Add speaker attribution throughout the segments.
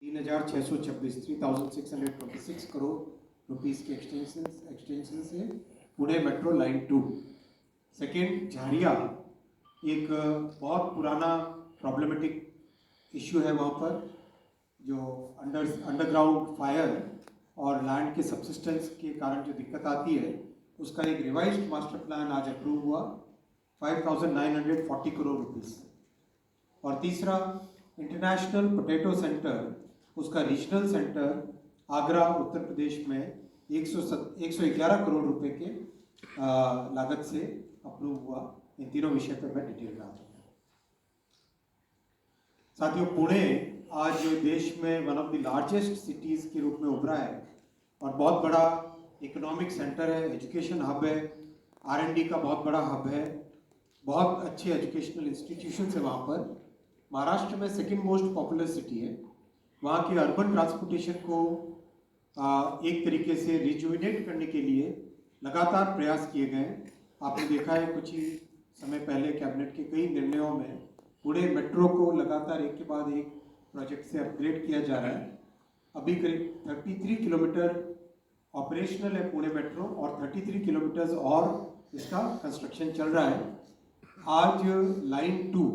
Speaker 1: 3626 3626 crore rupees के extension से Pune metro line 2। Second, झारिया एक बहुत पुराना प्रॉब्लमेटिक इश्यू है वहाँ पर, जो अंडरग्राउंड फायर और लैंड के सबसिस्टेंस के कारण जो दिक्कत आती है, उसका एक रिवाइज्ड मास्टर प्लान आज अप्रूव हुआ 5,940 करोड़ रुपीस। और तीसरा, इंटरनेशनल पोटैटो सेंटर, उसका रीजनल सेंटर आगरा उत्तर प्रदेश में 111 करोड़ रुपए के लागत से अप्रूव हुआ। इन तीनों विषय पर मैं डिटेल में आता हूँ। साथियों, पुणे आज देश में one of the largest cities के रूप में उभरा है और बहुत बड़ा इकोनॉमिक सेंटर है, एजुकेशन हब है, R&D का बहुत बड़ा हब है, बहुत अच्छे एजुकेशनल इंस्टीट्यूशंस है वहाँ पर। महाराष्ट्र में सेकेंड मोस्ट पॉपुलर सिटी है। वहाँ की अर्बन ट्रांसपोर्टेशन को एक तरीके से रिजुविनेट करने के लिए लगातार प्रयास किए गए। आपने देखा है कुछ ही समय पहले कैबिनेट के कई निर्णयों में पुणे मेट्रो को लगातार एक के बाद एक प्रोजेक्ट से अपग्रेड किया जा रहा है। अभी करीब 33 किलोमीटर ऑपरेशनल है पुणे मेट्रो और 33 किलोमीटर्स और इसका कंस्ट्रक्शन चल रहा है। आज लाइन 2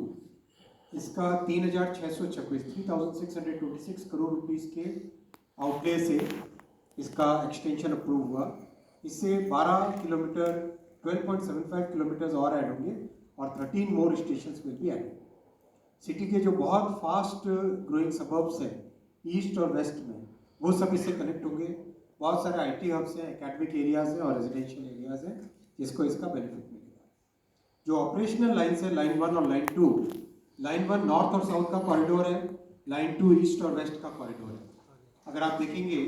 Speaker 1: इसका 3,626 करोड़ रुपीस के आउटले से इसका एक्सटेंशन अप्रूव हुआ। इससे 12 किलोमीटर 12.75 किलोमीटर्स और ऐड होंगे और 13 more stations will be added. City के जो बहुत फास्ट ग्रोइंग सबर्ब्स हैं ईस्ट और वेस्ट में, वो सब इससे कनेक्ट होंगे। बहुत सारे IT हब्स हैं, एकेडमिक एरियाज हैं और रेजिडेंशियल एरियाज हैं जिसको इसका बेनिफिट मिलेगा। जो ऑपरेशनल लाइन्स है लाइन 1 और लाइन 2, लाइन 1 नॉर्थ और साउथ का कॉरिडोर है, लाइन 2 ईस्ट और वेस्ट का कॉरिडोर है। अगर आप देखेंगे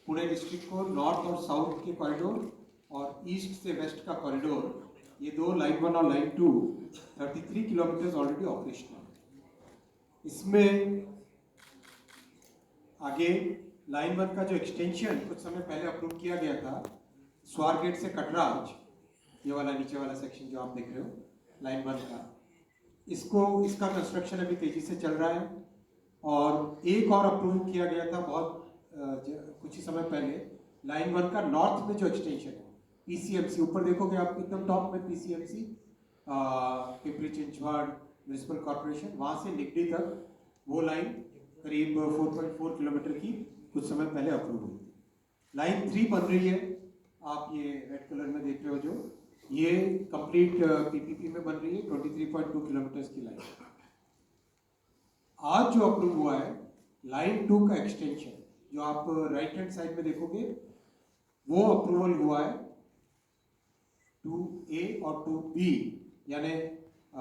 Speaker 1: पुणे डिस्ट्रिक्ट को नॉर्थ और साउथ के कॉरिडोर और ईस्ट से वेस्ट का कॉरिडोर, ये दो लाइन 1 और लाइन 2 33 किलोमीटर ऑलरेडी ऑपरेशनल है। इसमें आगे लाइन 1 का जो एक्सटेंशन कुछ समय पहले अप्रूव किया गया था, स्वारगेट से कटराज, ये वाला नीचे वाला सेक्शन जो आप देख रहे हो लाइन 1 का, इसका कंस्ट्रक्शन अभी तेजी से चल रहा है। और एक और अप्रूव किया गया था बहुत कुछ ही समय पहले, लाइन 1 का नॉर्थ में जो एक्सटेंशन है PCMC, ऊपर देखोगे आप एकदम टॉप में PCMC Pimpri Chinchwad municipal corporation, वहाँ से निगडी तक वो लाइन करीब 4.4 किलोमीटर की कुछ समय पहले अप्रूव हुई थी। लाइन 3 बन रही है, आप ये रेड कलर में देख रहे हो, जो ये कंप्लीट PPP में बन रही है, 23.2 किलोमीटर की लाइन। आज जो अप्रूव हुआ है लाइन 2 का एक्सटेंशन, जो आप राइट हैंड साइड में देखोगे, वो अप्रूवल हुआ है 2A और 2B, यानी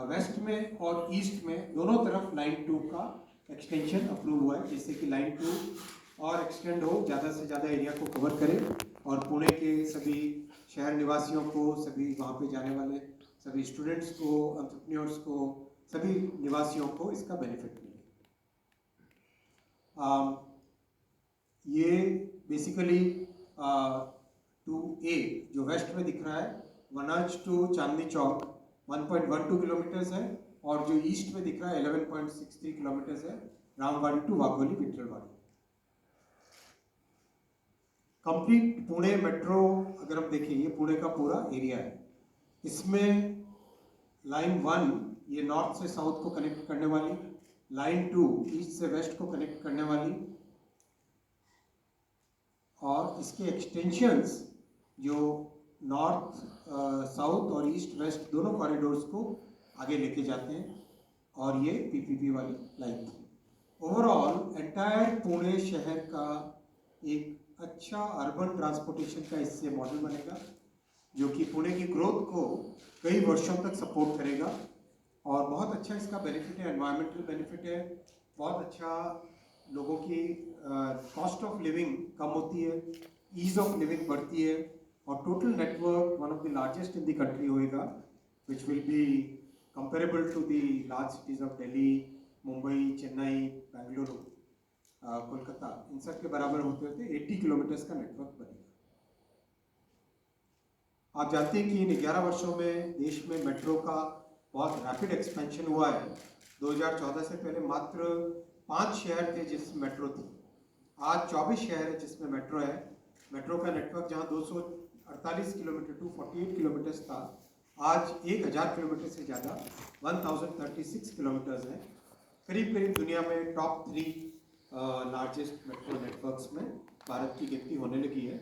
Speaker 1: वेस्ट में और ईस्ट में दोनों तरफ लाइन 2 का एक्सटेंशन अप्रूव हुआ है, जिससे कि लाइन 2 और एक्सटेंड हो, ज़्यादा से ज़्यादा एरिया को कवर करे और पुणे के सभी शहर निवासियों को, सभी वहाँ पे जाने वाले सभी स्टूडेंट्स को, एंटरप्रेन्योर्स को, सभी निवासियों को इसका बेनिफिट मिले। ये बेसिकली 2A जो वेस्ट में दिख रहा है, वनाज टू चांदनी चौक 1.12 किलोमीटर्स है, और जो ईस्ट में दिख रहा है 11.63 किलोमीटर्स है, Ramwadi to Wagholi Vithalwadi. Complete Pune metro अगर हम देखें, ये पुणे का पूरा एरिया है। इसमें लाइन 1 ये नॉर्थ से साउथ को कनेक्ट करने वाली, लाइन 2 ईस्ट से वेस्ट को कनेक्ट करने वाली, और इसके एक्सटेंशंस जो नॉर्थ साउथ और ईस्ट वेस्ट दोनों कॉरिडोर्स को आगे लेके जाते हैं, और ये PPP वाली लाइन थी। ओवरऑल एंटायर पुणे शहर का एक अच्छा अर्बन ट्रांसपोर्टेशन का इससे मॉडल बनेगा, जो कि पुणे की ग्रोथ को कई वर्षों तक सपोर्ट करेगा। और बहुत अच्छा इसका बेनिफिट है, एनवायरमेंटल बेनिफिट है, बहुत अच्छा लोगों की कॉस्ट ऑफ लिविंग कम होती है, ईज ऑफ लिविंग बढ़ती है, और total network one of the largest in the country होएगा, which will be comparable to the large cities of Delhi, Mumbai, Chennai, Bengaluru, Kolkata, इन सब के बराबर होते होते 80 किलोमीटर्स का नेटवर्क बनेगा। आप जानते हैं कि इन 11 वर्षों में देश में मेट्रो का बहुत रैपिड एक्सपेंशन हुआ है। 2014 से पहले मात्र 5 शहर थे जिसमें मेट्रो थी, आज 24 शहर है जिसमें मेट्रो है। मेट्रो का नेटवर्क जहां 248 किलोमीटर 248 किलोमीटर था, आज 1000 किलोमीटर से ज़्यादा 1036 किलोमीटर्स है। करीब करीब दुनिया में टॉप 3 लार्जेस्ट मेट्रो नेटवर्क्स में भारत की गिनती होने लगी है।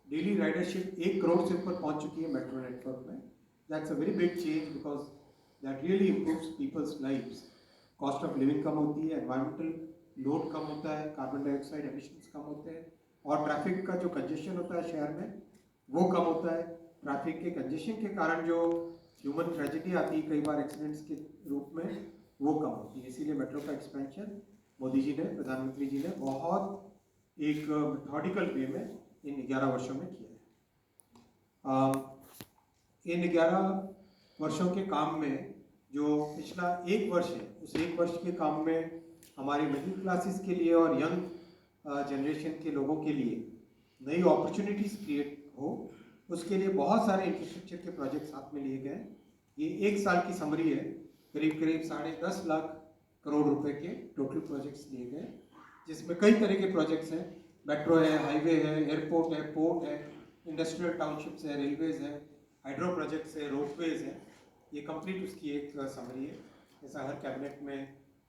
Speaker 1: डेली राइडरशिप 1 करोड़ से ऊपर पहुंच चुकी है मेट्रो नेटवर्क में। That's a very big change because that really improves people's lives. Cost of living कम होती है, एनवायरमेंटल लोड कम होता है, कार्बन डाइऑक्साइड एमिशंस कम होते हैं, और ट्रैफिक का जो कंजेशन होता है शहर में वो कम होता है। ट्रैफिक के कंजेशन के कारण जो ह्यूमन ट्रेजेडी आती है कई बार एक्सीडेंट्स के रूप में, वो कम होती है। इसीलिए मेट्रो का एक्सपेंशन मोदी जी ने, प्रधानमंत्री जी ने बहुत एक मेथोडिकल वे में इन 11 वर्षों में किया है। इन 11 वर्षों के काम में जो पिछला 1 वर्ष है, उस 1 वर्ष के काम में हमारी मिडिल क्लासेस के लिए और यंग जनरेशन के लोगों के लिए नई अपॉर्चुनिटीज़ क्रिएट हो, उसके लिए बहुत सारे इंफ्रास्ट्रक्चर के प्रोजेक्ट साथ में लिए गए। ये 1 साल की समरी है, करीब करीब 10.5 लाख करोड़ रुपए के टोटल प्रोजेक्ट्स लिए गए, जिसमें कई तरह के प्रोजेक्ट्स हैं। मेट्रो है, हाईवे है, एयरपोर्ट है, पोर्ट है, इंडस्ट्रियल टाउनशिप्स है, रेलवेज है, हाइड्रो प्रोजेक्ट्स है, रोपवेज है। ये कंप्लीट उसकी एक समरी है। जैसा हर कैबिनेट में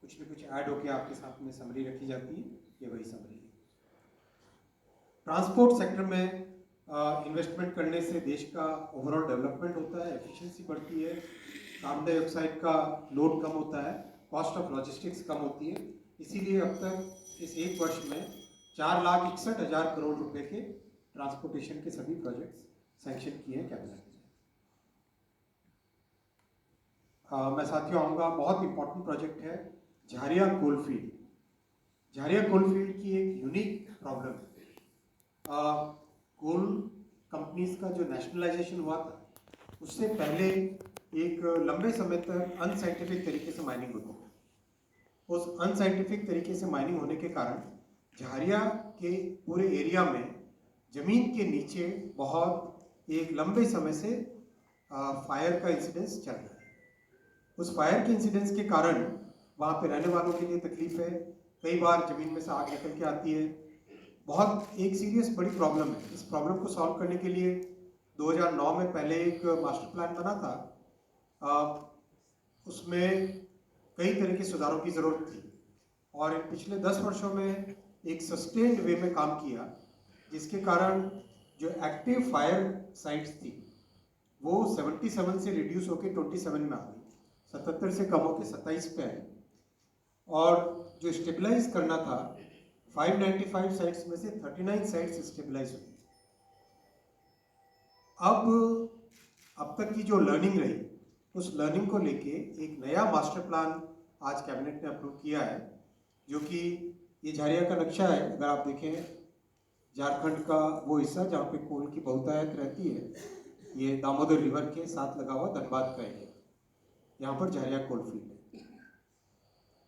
Speaker 1: कुछ न कुछ ऐड होकर आपके साथ में समरी रखी जाती है, ये वही समरी है। ट्रांसपोर्ट सेक्टर में इन्वेस्टमेंट करने से देश का ओवरऑल डेवलपमेंट होता है, एफिशिएंसी बढ़ती है, कार्बन डाइऑक्साइड का लोड कम होता है, कॉस्ट ऑफ लॉजिस्टिक्स कम होती है। इसीलिए अब तक इस 1 वर्ष में 4,61,000 करोड़ रुपए के ट्रांसपोर्टेशन के सभी प्रोजेक्ट्स सैंक्शन किए हैं कैबिनेट ने। मैं साथियों आऊँगा, बहुत इंपॉर्टेंट प्रोजेक्ट है झारिया कोलफील्ड। झारिया कोलफील्ड की एक यूनिक प्रॉब्लम है। कोल कंपनीज का जो नेशनलाइजेशन हुआ था, उससे पहले एक लंबे समय तक अनसाइंटिफिक तरीके से माइनिंग होती है। उस अनसाइंटिफिक तरीके से माइनिंग होने के कारण झारिया के पूरे एरिया में जमीन के नीचे बहुत एक लंबे समय से फायर का इंसिडेंस चल रहा है। उस फायर के इंसिडेंस के कारण वहाँ पे रहने वालों के लिए तकलीफ है, कई बार ज़मीन में से आग निकल के आती है। बहुत एक सीरियस बड़ी प्रॉब्लम है। इस प्रॉब्लम को सॉल्व करने के लिए 2009 में पहले एक मास्टर प्लान बना था। उसमें कई तरह के सुधारों की ज़रूरत थी, और पिछले 10 वर्षों में एक सस्टेन्ड वे में काम किया, जिसके कारण जो एक्टिव फायर साइट्स थी वो 77 से रिड्यूस होकर 27 में आ गई, 77 से कम होकर 27 पे आई, और जो स्टेबलाइज करना था 595 साइट्स में से 39 साइट्स स्टेबलाइज हुई। अब तक की जो लर्निंग रही, उस लर्निंग को लेके एक नया मास्टर प्लान आज कैबिनेट ने अप्रूव किया है, जो कि ये झारिया का नक्शा है। अगर आप देखें, झारखंड का वो हिस्सा जहाँ पे कोल की बहुतायत रहती है, ये दामोदर रिवर के साथ लगा हुआ धनबाद का एरिया, यहाँ पर झारिया कोलफील्ड है।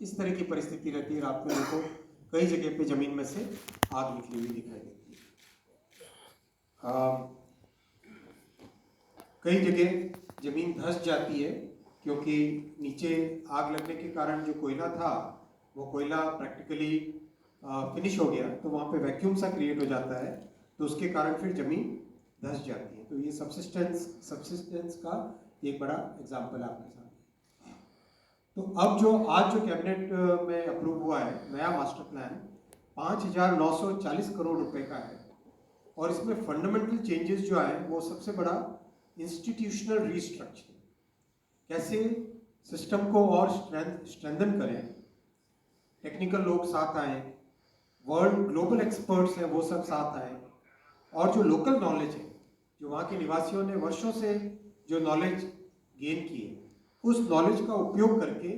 Speaker 1: इस तरह की परिस्थिति रहती है। रात में देखो कई जगह पे जमीन में से आग निकली हुई दिखाई देती है। कई जगह जमीन धंस जाती है, क्योंकि नीचे आग लगने के कारण जो कोयला था वो कोयला प्रैक्टिकली फिनिश हो गया, तो वहाँ पे वैक्यूम सा क्रिएट हो जाता है, तो उसके कारण फिर जमीन धंस जाती है। तो ये सब्सिस्टेंस का एक बड़ा एग्जाम्पल है आपके सामने। तो अब जो आज जो कैबिनेट में अप्रूव हुआ है नया मास्टर प्लान, 5,940 करोड़ रुपए का है, और इसमें फंडामेंटल चेंजेस जो आए वो सबसे बड़ा इंस्टीट्यूशनल रीस्ट्रक्चर, कैसे सिस्टम को और स्ट्रेंथन करें, टेक्निकल लोग साथ आए, वर्ल्ड ग्लोबल एक्सपर्ट्स हैं वो सब साथ आए, और जो लोकल नॉलेज है, जो वहाँ के निवासियों ने वर्षों से जो नॉलेज गेन की है, उस नॉलेज का उपयोग करके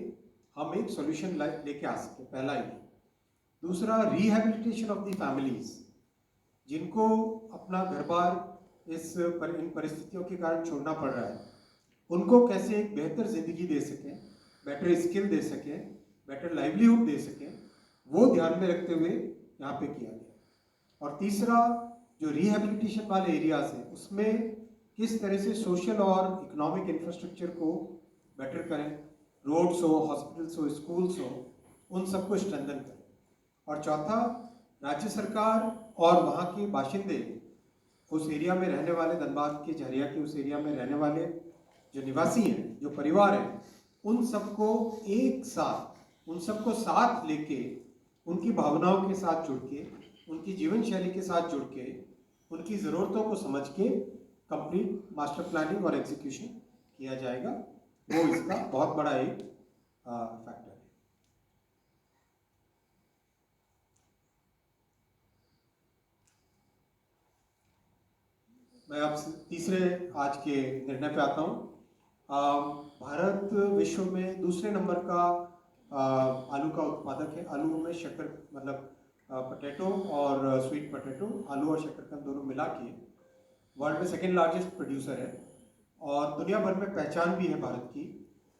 Speaker 1: हम एक सॉल्यूशन लेके आ सके। पहला ये। दूसरा, रिहैबिलिटेशन ऑफ द फैमिलीज, जिनको अपना घर बार इन परिस्थितियों के कारण छोड़ना पड़ रहा है, उनको कैसे एक बेहतर जिंदगी दे सकें, बेटर स्किल दे सकें, बेटर लाइवलीहुड दे सकें, वो ध्यान में रखते हुए यहाँ पे किया गया। और तीसरा, जो रिहैबिलिटेशन वाले एरियाज हैं, उसमें किस तरह से सोशल और इकोनॉमिक इंफ्रास्ट्रक्चर को बेटर करें, रोड्स हो, हॉस्पिटल्स हो, स्कूल्स हो, उन सबको स्ट्रेंथन करें। और चौथा, राज्य सरकार और वहाँ के बाशिंदे, उस एरिया में रहने वाले, धनबाद के झरिया के उस एरिया में रहने वाले जो निवासी हैं, जो परिवार हैं, उन सबको एक साथ, उन सबको साथ लेके, उनकी भावनाओं के साथ जुड़ के, उनकी जीवन शैली के साथ जुड़ के, उनकी ज़रूरतों को समझ के कंप्लीट मास्टर प्लानिंग और एग्जीक्यूशन किया जाएगा। वो इसका बहुत बड़ा एक फैक्टर है। मैं अब तीसरे आज के निर्णय पे आता हूँ। भारत विश्व में दूसरे नंबर का आलू का उत्पादक है। आलू में शक्कर, मतलब पोटैटो और स्वीट पोटैटो, आलू और शक्करकंद दोनों मिला के वर्ल्ड में सेकेंड लार्जेस्ट प्रोड्यूसर है और दुनिया भर में पहचान भी है भारत की।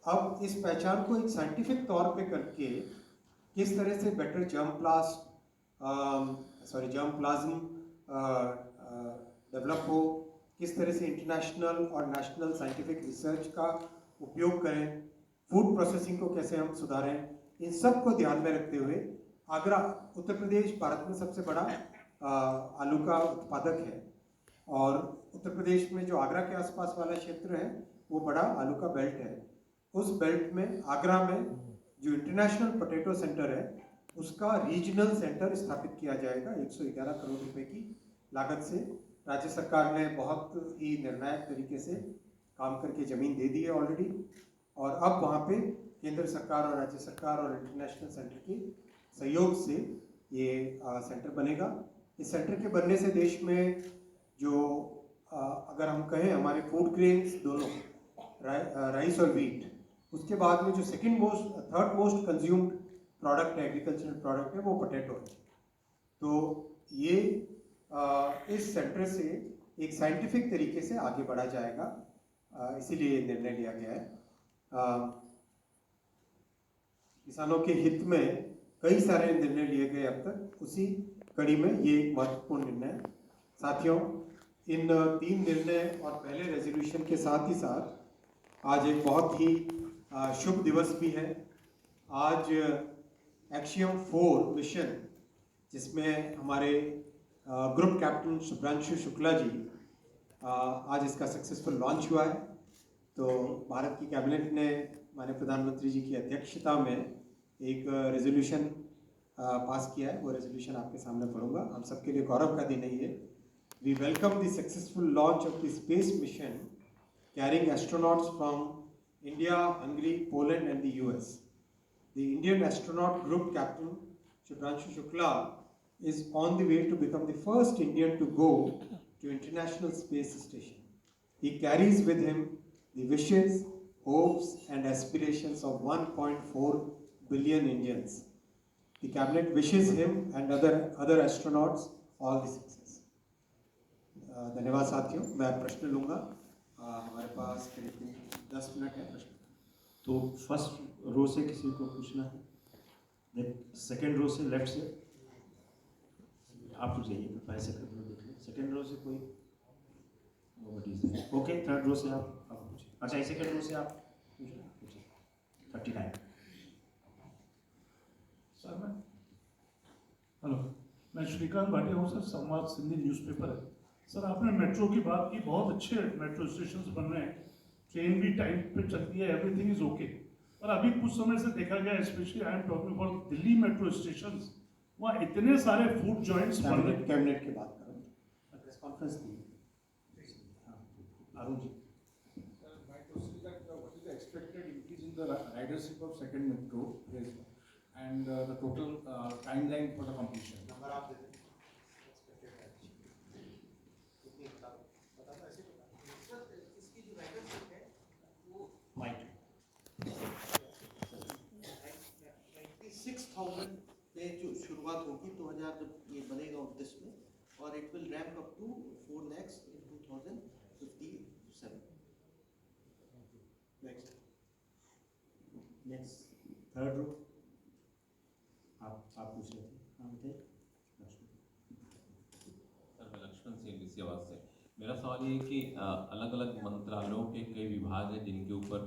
Speaker 1: अब इस पहचान को एक साइंटिफिक तौर पे करके किस तरह से बेटर जर्म प्लाज्म डेवलप हो, किस तरह से इंटरनेशनल और नेशनल साइंटिफिक रिसर्च का उपयोग करें, फूड प्रोसेसिंग को कैसे हम सुधारें, इन सब को ध्यान में रखते हुए आगरा, उत्तर प्रदेश भारत में सबसे बड़ा आलू का उत्पादक है और उत्तर प्रदेश में जो आगरा के आसपास वाला क्षेत्र है वो बड़ा आलू का बेल्ट है। उस बेल्ट में आगरा में जो इंटरनेशनल पोटैटो सेंटर है उसका रीजनल सेंटर स्थापित किया जाएगा 111 करोड़ रुपए की लागत से। राज्य सरकार ने बहुत ही निर्णायक तरीके से काम करके ज़मीन दे दी है ऑलरेडी और अब वहाँ पे केंद्र सरकार और राज्य सरकार और इंटरनेशनल सेंटर के सहयोग से ये सेंटर बनेगा। इस सेंटर के बनने से देश में जो अगर हम कहें हमारे फूड ग्रेन्स दोनों, राइस और व्हीट, उसके बाद में जो थर्ड मोस्ट कंज्यूम्ड प्रोडक्ट है, एग्रीकल्चरल प्रोडक्ट है, वो पोटैटो है। तो ये इस सेंटर से एक साइंटिफिक तरीके से आगे बढ़ा जाएगा, इसीलिए निर्णय लिया गया है। किसानों के हित में कई सारे निर्णय लिए गए अब तक, उसी कड़ी में ये एक महत्वपूर्ण निर्णय है। साथियों, इन 3 निर्णय और पहले रेजोल्यूशन के साथ ही साथ आज एक बहुत ही शुभ दिवस भी है। आज एक्शियम 4 मिशन, जिसमें हमारे ग्रुप कैप्टन शुभ्रांशु शुक्ला जी, आज इसका सक्सेसफुल लॉन्च हुआ है। तो भारत की कैबिनेट ने माननीय प्रधानमंत्री जी की अध्यक्षता में एक रेजोल्यूशन पास किया है। वो रेजोल्यूशन आपके सामने पढ़ूंगा। हम सबके लिए गौरव का दिन है ये। We welcome the successful launch of the space mission carrying astronauts from India, Hungary, Poland and the US. The Indian astronaut group captain Shubhranshu Shukla is on the way to become the first Indian to go to International Space Station. He carries with him the wishes, hopes and aspirations of 1.4 billion Indians. The cabinet wishes him and other astronauts all the success. धन्यवाद साथियों। मैं प्रश्न लूँगा। हमारे पास करीब 10 minute है प्रश्न।
Speaker 2: तो फर्स्ट रो से किसी को पूछना है, सेकेंड रो से, लेफ्ट से आप तो जाइए, पहले सेकेंड रो देख लें। सेकेंड रो से कोई, ओके, थर्ड रो से आप पूछिए। अच्छा, सेकेंड रो से आप पूछिए। 39।
Speaker 3: सर हेलो, मैं श्रीकांत भाटिया हूँ सर, संवाद सिंधी न्यूज़पेपर है। सर आपने मेट्रो की बात की, बहुत अच्छे मेट्रो स्टेशन बन रहे हैं, ट्रेन भी टाइम पे चलती है, एवरीथिंग इज ओके। पर अभी कुछ समय से देखा गया, specially I am talking about Delhi metro station, वहाँ इतने सारे फूड जॉइंट्स बन रहे हैं।
Speaker 1: कैबिनेट की बात करो, प्रेस कॉन्फ्रेंस दी।
Speaker 2: Arun ji,
Speaker 4: my question is that what is the expected increase in the ridership of second metro rail and the total timeline for the completion?
Speaker 1: Number आप दे दें।
Speaker 2: माइक
Speaker 5: 96,000 पे जो शुरुआत होगी 2000 जब ये बनेगा 29 में, और it will ramp up to 4 lakhs in 2057.
Speaker 2: Next third row आप पूछ रहे थे। हाँ बताइए।
Speaker 6: सर मैं लक्ष्मण सिंह विसियावाद से, मेरा सवाल ये है कि अलग अलग मंत्रालयों के कई विभाग हैं जिनके ऊपर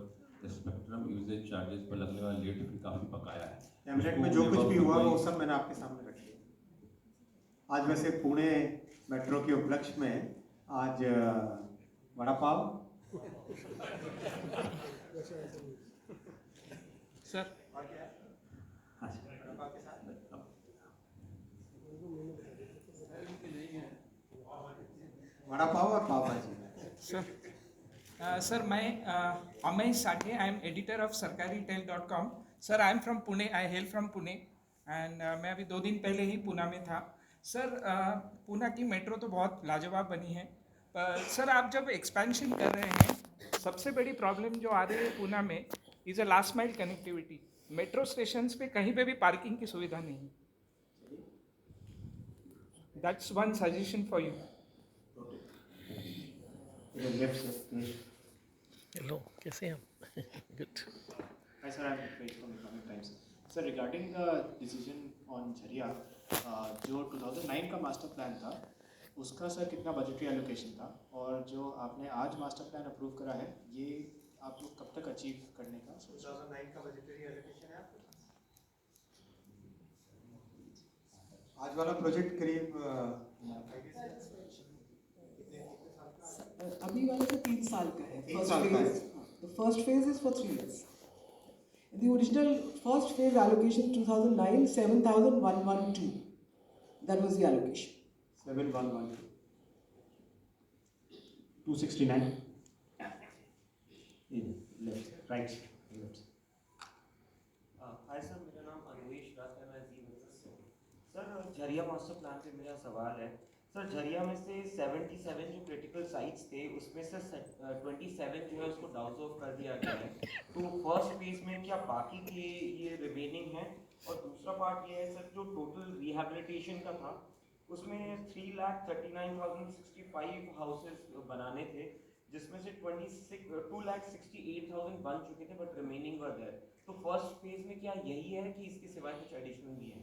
Speaker 6: स्पेक्ट्रम यूजेज चार्जेस पर लगने वाला लेट भी काफ़ी बकाया है।
Speaker 1: कैबिनेट में जो कुछ भी हुआ वो सब मैंने आपके सामने रख दिया। आज वैसे पुणे मेट्रो के उपलक्ष्य में आज वड़ा पाव
Speaker 7: सर
Speaker 1: वड़ा पाव और पाव भाजी।
Speaker 7: सर मैं Amesh Sathe, I am editor of sarkaritel.com। Sir I am from Pune, I hello from Pune and मैं अभी 2 दिन पहले ही पूना में था। सर पूना की मेट्रो तो बहुत लाजवाब बनी है, पर सर आप जब एक्सपेंशन कर रहे हैं, सबसे बड़ी प्रॉब्लम जो आ रही है पूना में is a last mile connectivity. Metro stations पे कहीं पे भी पार्किंग की सुविधा नहीं है। That's one suggestion for you.
Speaker 8: Hello, कैसे हैं आप? Good.
Speaker 2: Hi sir, I'm Vivek from Economic Times. Sir, regarding the decision on Jharia, जो 2009 का मास्टर प्लान था, उसका सर कितना बजटरी एलोकेशन था, और जो आपने आज मास्टर प्लान अप्रूव करा है, ये आप लोग कब तक अचीव करने का सोच रहे हैं?
Speaker 1: 2009 का बजटरी एलोकेशन है आपके पास? आज वाला प्रोजेक्ट करीब
Speaker 9: अभी वाला तो 3 साल का है।
Speaker 1: 3 साल का है।
Speaker 9: The first phase is for 3 years. The original first phase allocation 2009 7,112. That was the allocation.
Speaker 1: 7112
Speaker 2: 269 in left, right, left.
Speaker 10: Hi sir, मेरा नाम अनुवेश राज है, मैं जी मित्र से। सर झरिया मास्टर प्लान पे मेरा सवाल है। सर झरिया में से 77 जो क्रिटिकल साइट्स थे, उसमें से 27 जो है उसको डाउज ऑफ कर दिया गया है। तो फर्स्ट फेज में क्या बाकी के ये रिमेनिंग है? और दूसरा पार्ट ये है सर, जो टोटल रिहेबिलिटेशन का था उसमें 3,39,065 हाउसेस बनाने थे, जिसमें से 2,68,000 बन चुके थे बट रिमेनिंग वर देयर। तो फर्स्ट फेज में क्या यही है कि इसके सिवाय कुछ एडिशनल भी है?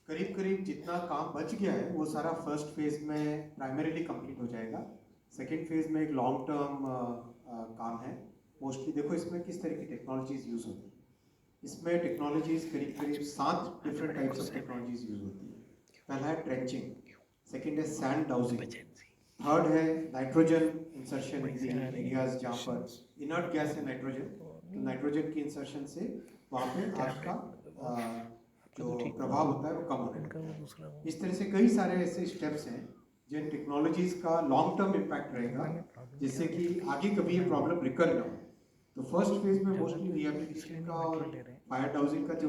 Speaker 1: करीब करीब जितना काम बच गया है वो सारा फर्स्ट फेज में प्राइमरीली कंप्लीट हो जाएगा। सेकेंड फेज में एक लॉन्ग टर्म काम है। मोस्टली देखो इसमें किस तरह की टेक्नोलॉजीज यूज़ होती है। इसमें टेक्नोलॉजीज करीब करीब 7 different types of technologies use होती है। पहला है ट्रेंचिंग, सेकेंड है सैंड डाउजिंग, थर्ड है nitrogen insertion in the areas जहाँ पर इनर्ट गैस है नाइट्रोजन, तो नाइट्रोजन की इंसर्शन से वहाँ पे आग का जो प्रभाव होता है वो कम होने लगता है। इस तरह से कई सारे ऐसे स्टेप्स हैं जिन टेक्नोलॉजीज का लॉन्ग टर्म इम्पैक्ट रहेगा, जिससे कि आगे कभी ये प्रॉब्लम रिकर ना हो। तो फर्स्ट फेज में मोस्टली रिहेबिलिटेशन का और फायर डाउजिंग का जो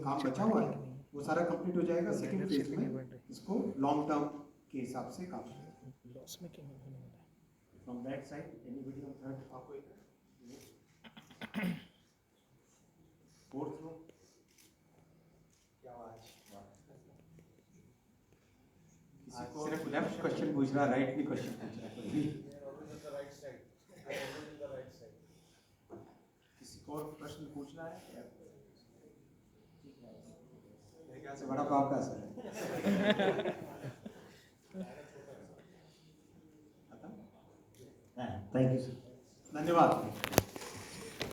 Speaker 1: काम बचा हुआ है वो सारा कंप्लीट हो जाएगा। सेकेंड फेज में इसको लॉन्ग टर्म के हिसाब से काम
Speaker 2: From that side, anybody on third? Fourth row?
Speaker 1: सिर्फ लेफ्ट क्वेश्चन पूछ रहा, राइट भी क्वेश्चन पूछ रहा है।
Speaker 2: किसी को और प्रश्न पूछना है?
Speaker 1: मेरे ख्याल से बड़ा पाव का असर है।
Speaker 2: Thank you sir.
Speaker 1: धन्यवाद।